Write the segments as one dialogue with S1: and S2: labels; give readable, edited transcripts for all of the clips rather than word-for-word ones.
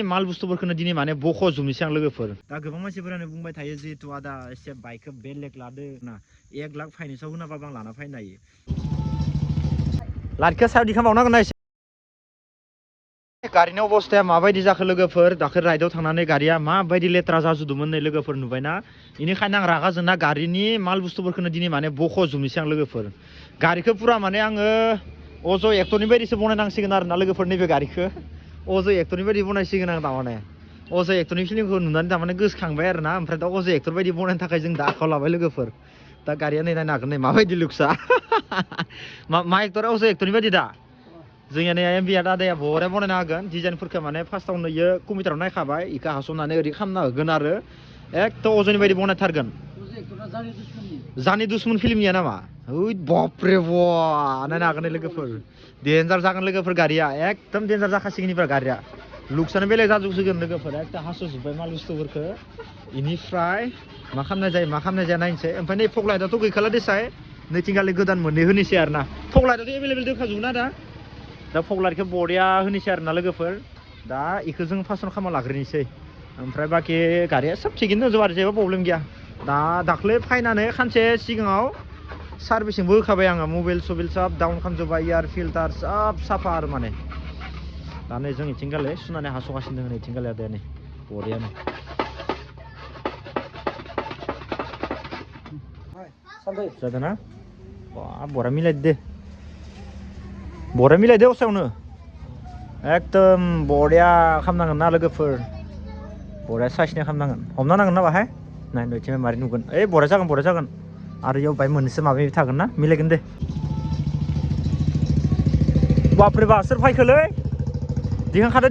S1: माल बुस्थुफोरखौनो दिनै माने बख'जोबनोसै आं लोगोफोर दा गोबां मानसिफोरानो बुंबाय थायो जिहेतु आदा एसे बाइकखौ बेलेग लादो ना 1 लाख फाइनेन्सआव होनाबाबो आं लाना फैनो हायो लाइटखौ सायाव दिखांबावनांगोन ना एसे गारिनि अबस्थाया माबायदि जाखो लोगोफोर दाखो राइडआव थांनानै गारिया माबायदि लेथ्रा जाजुदोंमोन नै लोगोफोर नुबायना बेनिखायनो आं रागा जोंना गारिनि माल बुस्थुफोरखौनो दिनै माने बख'जोबनोसै आं लोगोफोर गारिखौ पुरा माने आङो अज' एक्टरनि बायदिसो बनायनांसिगोन आरोना लोगोफोर नैबे गारिखौ अज' एक्टरनि बायदि बनायसिगोन आं तारमाने अज' एक्टरनि फिल्मखौ नुनानै तारमाने गोसोखांबाय आरोना ओमफ्राय दा अज' एक्टर बायदि बनायनो थाखाय जों दा आखायाव लाबाय लोगोफोर दा गारिया नै नायनो हागोन नै माबायदि लुक्सा मा एक्टरा अज' एक्टरनि बायदि दा जोंनिया एमबिआ दादाया बरिया बनायना होगोन डिजाइनफोरखौ माने फार्स्टआवनो इयो कम्पिउटाराव नायखाबाय इखौ हास'नानै ओरै खालामना होगोन आरो एकदम अजयनि बायदि बनायथारगोन जानि दुश्मन फिल्मनिया नामा ओइ बापरे बा नायनो हागोन लोगोफोर डेन्जार जागोन लोगोफोर गारिया एकदम डेन्जार जाखासिगोन इनिफ्राय गारिया लुक्सआनो बेलेग जाजोबसिगोन लोगोफोर एकदम हास'जोब्बाय माल बुस्थुफोरखौ इनिफ्राय मा खालामनाय जाया नायनोसै ओमफ्राय नै फग लाइटआथ' गैखाला देसाय नैथिंगालि गोदान मोननै होनोसै आरोना फग लाइटआथ' एभेलेबेल दंखाजोबो ना दा फग लाइटखौ बरिया होनोसै आरोना लोगोफोर दा इखौ जों फासन खालामना लाग्रोनोसै ओमफ्राय बाखि गारिया सब थिगैनो दंजोबो आरो जेबो प्रब्लेम गैया दा दाख्लै फायनानै खानसे सिगाङाव सार्भिसिंबो होखाबाय आङो मबाइल सबाइल सब डाउन खालामजोब्बाय एयार फिल्टार सब साफा आरो माने दा नै जों इथिंगाले सुनानै हास'गासिनो दङ इथिंगाले आदाया नै बरियानो जादों ना बरा मिलायदो असायावनो एकदम बरिया खालामनांगोन ना लोगोफोर बरिया साइसनि खालामनांगोन हमना नांगोन ना बाहाय नायनो इथिं मारै नुगोन ओइ बरिया जागोन आरो इयाव बाहाय मोननैसो माबा थागोन ना मिलायगोन दे बापरे बा सोर फायखोलै दिखांखादो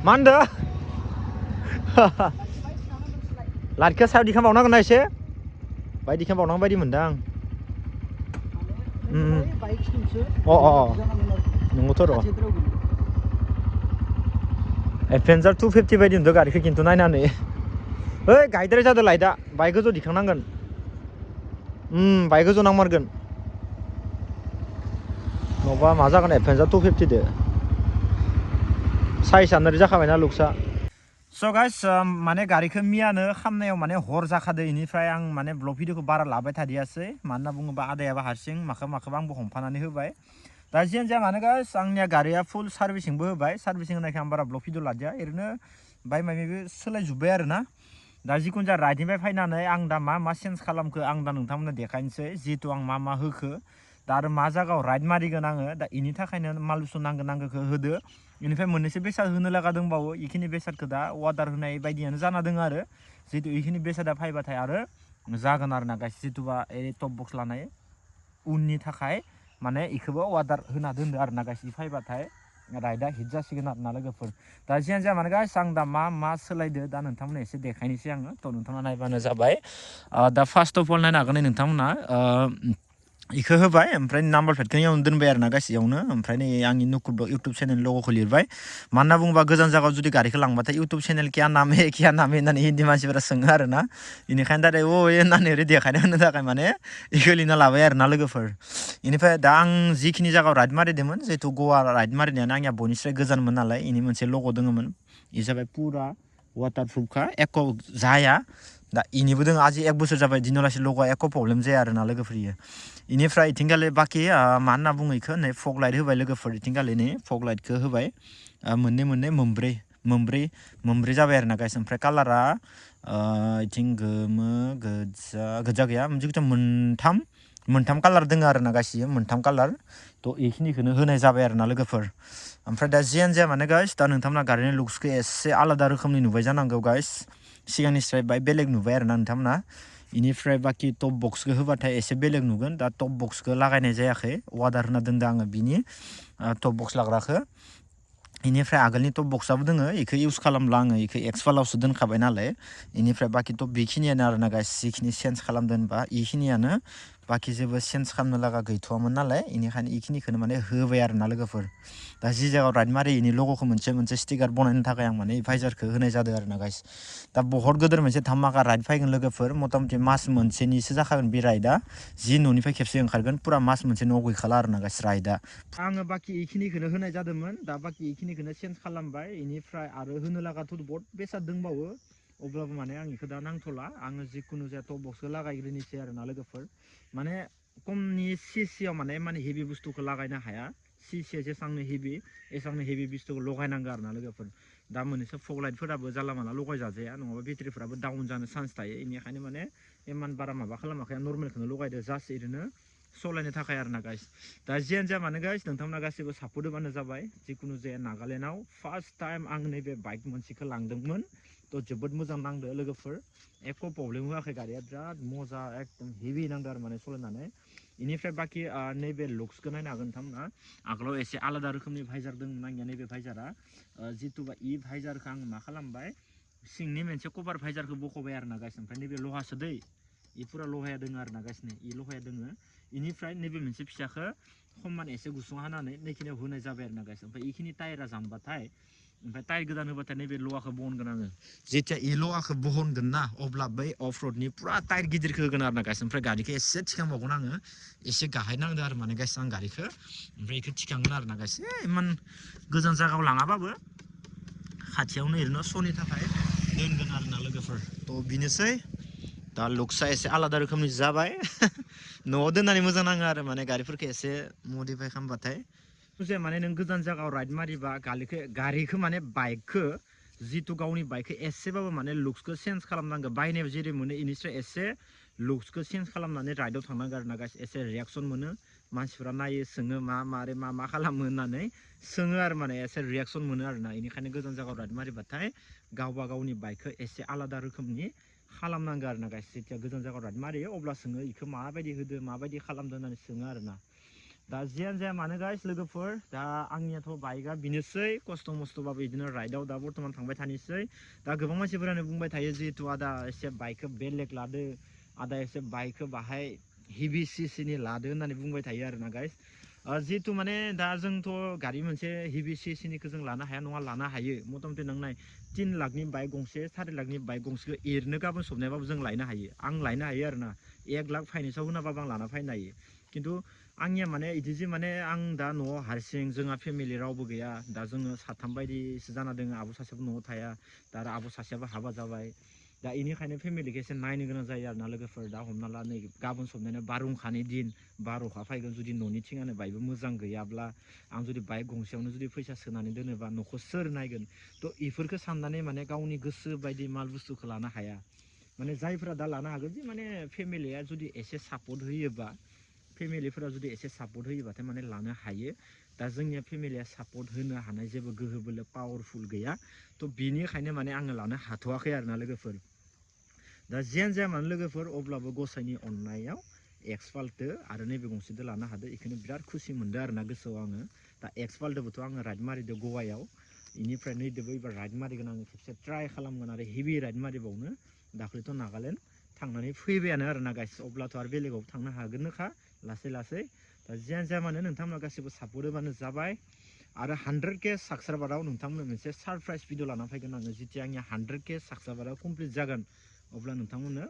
S1: मा होनदो लाइटखौ सायाव दिखांबावनांगोन ना एसे बाय दिखांबावनांगौ बायदि मोनदों आं नंगौथ' र' एडभेन्सार 250 बायदि नुदों गारिखौ खिन्थु नायनानै ओइ गायद्राय जादों लाइटआ बाइक गोजौ दिखांनांगोन बाइक गोजौ नांमारगोन नङाबा मा जागोन एडभेन्सार 250 दो साइजआनो जाखाबायना लुक्सआ स' गाइस माने गारिखौ मियानो खामनायाव माने हर जाखादो इनिफ्राय आं माने ब्लग भिडिअखौ बारा लाबाय थादियासै मानो होनना बुङोबा आदायाबो हारसिं माखौबा आंबो हमफानानै होबाय दा जियानो जाया मानो गाइस आंनिया गारिया फुल सार्भिसिंबो होबाय सार्भिसिं होनायखाय आं बारा ब्लग भिडिअ लादिया ओरैनो बाय माबा सोलायजोब्बाय आरो ना दा जिखुनु जाया राइडनिफ्राय फैनानै आं दा मा चेन्ज खालामखो आं दा नोंथांमोननो देखायनोसै जिहेतु आं मा होखो दा आरो मा जायगायाव राइड मारिगोन आङो दा इनि थाखायनो माल बुस्थु नांगौखौ होदो इनिफ्राय मोननैसो बेसाद होनो लागा दंबावो इखिनि बेसादखौ दा अर्डार होनाय बायदियानो जाना दङ आरो जिहेतु इखिनि बेसादा फैबाथाय आरो जागोन आरो ना गाइस जिथुबा टप बक्स लानाय उननि थाखाय माने इखौबो अर्डार होना दोनदो आरो ना गाइस फैबाथाय राइडआ हिट जासिगोन आरो ना लोगोफोर दा जियानो जाया माने गाइस आं दा मा सोलायदो दा नोंथांमोननो एसे देखायनोसै आङो थ' नोंथाङा नायबानो जाबाय दा फार्स्ट अफ अल नायनो हागोन नोंथांमोना इखौ होबाय ओमफ्राय नाम्बार प्लेटखौ इयावनो दोनबाय आरो ना गासैयावनो ओमफ्राय नै आंनि नुकुर इउटुब चेनेल लग'खौ लिरबाय मानो होनना बुङोबा गोजान जायगायाव जुदि गारिखौ लांबाथाय इउटुब चेनेल क्या नाम है होननानै हिन्दी मानसिफोरा सोङो आरो ना बेनिखायनो दा होननानै ओरै देखायनो होनो थाखाय माने इखौ लिरना लाबाय आरो ना लोगोफोर बेनिफ्राय दा आं जिखिनि जायगायाव राइड मारिदोंमोन जिहेतु गवा राइड मारिनायानो आंनिया बयनिफ्राय गोजानमोन नालाय इनि मोनसे लग' दङमोन इ जाबाय पुरा वाटारप्रुफखा एख' जाया दा इनिबो दङ आजि 1 बोसोर जाबाय दिनावलासि लग'आ एख' प्रब्लेम जाया आरो ना लोगोफोर इयो इनिफ्राय इथिंगाले बाखि मा होनना बुङो इखौ नै फग लाइट होबाय लोगोफोर इथिंगाले नै फग लाइटखौ होबाय मोनब्रै जाबाय आरो ना गाइस ओमफ्राय कालारा इथिं गोमो गोजा गैया जिखुनु मोनथाम कालार दङ आरो ना गासिबो मोनथाम कालार थ' बेखिनिखौनो होनाय जाबाय आरो ना लोगोफोर ओमफ्राय दा जियानो जाया माने गाइस दा नोंथांमोना गारिनि लुक्सखौ एसे आलादा रोखोमनि नुबाय जानांगौ गाइस सिगांनिफ्राय बाय बेलेग नुबाय आरो ना नोंथांमोना इनिफ्राय बाखि टप बक्सखौ होबाथाय एसे बेलेग नुगोन दा टप बक्सखौ लागायनाय जायाखै अर्डार होना दोनदों आङो बिनि टप बक्स लाग्राखौ इनिफ्राय आगोलनि टप बक्सआबो दोङो इखौ इउज खालामला आङो इखौ एक्सपालावसो दोनखाबाय नालाय इनिफ्राय बाखि बेखिनियानो आरो ना गाइस जिखिनि चेन्ज खालामदों होनबा इखिनियानो बाखि जेबो चेन्ज खालामनो लागा गैथ'वामोन नालाय बेनिखायनो इखिनिखौनो माने होबाय आरोना लोगोफोर दा जि जायगायाव राइड मारि इनि लग'खौ मोनसे स्टिकार बनायनो थाखाय आं माने भाइजारखौ होनाय जादों आरोना गाइस दा बहुत गोदोर मोनसे धामाका राइड फैगोन लोगोफोर मथा मथि मास मोनसेनिसो जाखागोन बे राइडआ जि न'निफ्राय खेबसे ओंखारगोन पुरा मास मोनसे न'आव गैखाला आरोना गाइस राइडआ आङो बाखि इखिनिखौनो होनाय जादोंमोन दा बाखि इखिनिखौनो चेन्ज खालामबाय इनिफ्राय आरो होनो लागाथ' बहुत बेसाद दंबावो अब्लाबो माने आं इखौ दा नांथ'ला आङो जिखुनु जाया टप बक्सखौ लागायग्रोनोसै आरोना लोगोफोर माने खमनि सिसियाव माने हेभि बुस्थुखौ लागायनो हाया सिसिया जेसांनो हेभि बुस्थुखौ लगायनांगौ आरोना लोगोफोर दा मोननैसो फग लाइटफोराबो जानला मानला लगाय जाजाया नङाबा बेटारिफोराबो डाउन जानो चान्स थायो बेनिखायनो माने इमान बारा माबा खालामाखै आं नर्मेलखौनो लगायदो जास्ट ओरैनो सलायनो थाखाय आरोना गाइस दा जियानो जाया मानो गाइस नोंथांमोना गासैबो सापर्ट होबानो जाबाय जिखुनु जाया नागालेण्डआव फार्स्ट टाइम आं नैबे बाइक मोनसेखौ लांदोंमोन थ' जोबोद मोजां नांदो लोगोफोर एख' प्रब्लेम होआखै गारिया बिराद मजा एकदम हेभि नांदो आरो माने सलायनानै बेनिफ्राय बाखि नैबे लुक्सखौ नायनो हागोन नोंथांमोना आगोलाव एसे आलादा रोखोमनि भाइजार दंमोन आंनिया नैबे भाइजारा जिथुबा इ भाइजारखौ आं मा खालामबाय सिंनि मोनसे कभार भाइजारखौ बख'बाय आरोना गाइस ओमफ्राय नैबे लहासो दै इ फुरा लहाया दोङो आरोना गाइसनि इ लहाया दोङो इनिफ्राय नैबे मोनसे फिसाखौ समान एसे गुसुं हानानै नैखिनियाव होनाय जाबाय आरोना गाइस ओमफ्राय इखिनि टायारा जामबाथाय ओमफ्राय टायार गोदान होबाथाय नैबे लहाखौ बहनगोन आङो जेथिया इ लहाखौ बहनगोन ना अब्ला बै अफ रडनि पुरा टायार गिदिरखौ होगोन आरोना गाइस ओमफ्राय गारिखौ एसे थिखांबावगोन आङो एसे गाहाय नांदो आरो माने गाइस आं गारिखौ ओमफ्राय इखौ थिखांगोन आरोना गाइस इमान गोजान जायगायाव लाङाबाबो खाथियावनो ओरैनो श'नि थाखाय दोनगोन आरोना लोगोफोर थ' बेनोसै दा लुक्सआ एसे आलादा रोखोमनि जाबाय न'आव दोननानै मोजां नाङो आरो माने गारिफोरखौ एसे मडिफाइ खालामबाथाय जे माने नों गोजान जायगायाव राइड मारिबा गारिखौ माने बाइकखौ जिथु गावनि बाइकखौ एसेबाबो माने लुक्सखौ चेन्ज खालामनांगौ बायनायाव जेरै मोनो इनिफ्राय एसे लुक्सखौ चेन्ज खालामनानै राइडआव थांनांगौ आरोना गाइस एसे रियाक्सन मोनो मानसिफ्रा नायो सोङो मा खालामो होननानै सोङो आरो माने एसे रियाक्सन मोनो आरोना बेनिखायनो गोजान जायगायाव राइड मारिबाथाय गावबा गावनि बाइकखौ एसे आलादा रोखोमनि खालामनांगौ आरोना गाइस जेथिया गोजान जायगायाव राइड मारियो अब्ला सोङो इखौ माबायदि होदो माबायदि खालामदो होननानै सोङो आरोना दा जियानो जाया मानो गाइस लोगोफोर दा आंनियाथ' बाइकआ बेनोसै खस्थ' मस्थ'बाबो बिदिनो राइडआव दा बर्थमान थांबाय थानोसै दा गोबां मानसिफोरानो बुंबाय थायो जिहेथु आदा एसे बाइकखौ बेलेग लादो आदा एसे बाइकखौ बाहाय हेभि सिसिनि लादो होननानै बुंबाय थायो आरोना गाइस जिहेतु माने दा जोंथ' गारि मोनसे हेभि सिसिनिखौ जों लानो हाया नङा लानो हायो मथा मथि नों नाय 3 लाखनि बाइक गंसे 4 लाखनि बाइक गंसेखौ एरनो गाबोन सबनायबाबो जों लायनो हायो आं लायनो हायो आरोना 1 लाख फाइनेन्सआव होनाबाबो आं लाना फैनो हायो खिन्थु आंनिया माने बिदि जे माने आं दा न'आव हारसिं जोंहा फेमिलि रावबो गैया दा जोङो साथाम बायदिसो जाना दोङो आब' सासेयाबो न'आव थाया दा आरो आब' सासेयाबो हाबा जाबाय दा बेनिखायनो फेमिलिखौ एसे नायनो गोनां जायो आरोना लोगोफोर दा हमना ला नै गाबोन सबनायनो बारहुंखानि दिन बारहुंखा फैगोन जुदि न'नि थिङानो बायबो मोजां गैयाब्ला आं जुदि बाइक गंसेयावनो जुदि फैसा सोनानै दोनोबा न'खौ सोर नायगोन थ' इफोरखौ साननानै माने गावनि गोसो बायदि माल बुस्थुखौ लानो हाया माने जायफोरा दा लानो हागोन जे माने फेमिलिया जुदि एसे सापर्ट होयोबा फेमिलिफोरा जुदि एसे सापर्ट होयोबाथाय माने लानो हायो दा जोंनिया फेमिलिया सापर्ट होनो हानाय जेबो गोहो बोलो पावारफुल गैया थ' बिनिखायनो माने आङो लानो हाथ'वाखै आरोना लोगोफोर दा जियानो जाया मानो लोगोफोर अब्लाबो गसाइनि अननायाव एक्सपाल्टो आरो नैबे गंसेदो लानो हादो बेखौनो बिराद खुसि मोनदों आरोना गोसोआव आङो दा एक्सपाल्टोबोथ' आङो राइड मारिदो गवायाव बेनिफ्राय नैदोबो एबार राइड मारिगोन आङो खेबसे ट्राइ खालामगोन आरो हेभि राइड मारिबावनो दाख्लैथ' नागालेण्ड थांनानै फैबायानो आरोना गाइस अब्लाथ' आरो बेलेगाव थांनो हागोननोखा लासै लासै दा जियानो जाया मानो नोंथांमोना गासैबो सापर्ट होबानो जाबाय आरो 100K साबस्क्राइबाराव नोंथांमोननो मोनसे सारप्राइज भिडिअ लाना फैगोन आङो जेथिया आंनिया 100K साबस्क्राइबाराव कमप्लिट जागोन अब्ला नोंथांमोननो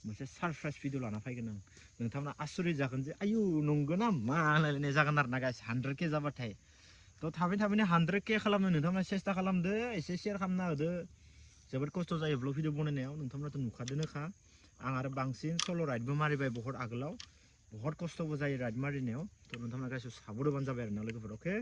S1: मोनसे सारप्राइज भिडिअ लाना फैगोन आं नोंथांमोना आसरित जागोन जे आयु नंगौ ना मा होनलायलायनाय जागोन आरोना गाइस 100K जाबाथाय थ' थाबैनो 100K खालामनो नोंथांमोना सेस्था खालामदो एसे शेयार खालामना होदो जोबोद खस्थ' जायो ब्लग भिडिअ बनायनायाव नोंथांमोनाथ' नुखादोनोखा आं आरो बांसिन सल' राइडबो मारिबाय बहुत आगोलाव बहुत खस्थ'बो जायो राइड मारिनायाव थ' नोंथांमोना गासैबो सापर्ट होबानो जाबाय आरोना लोगोफोर अके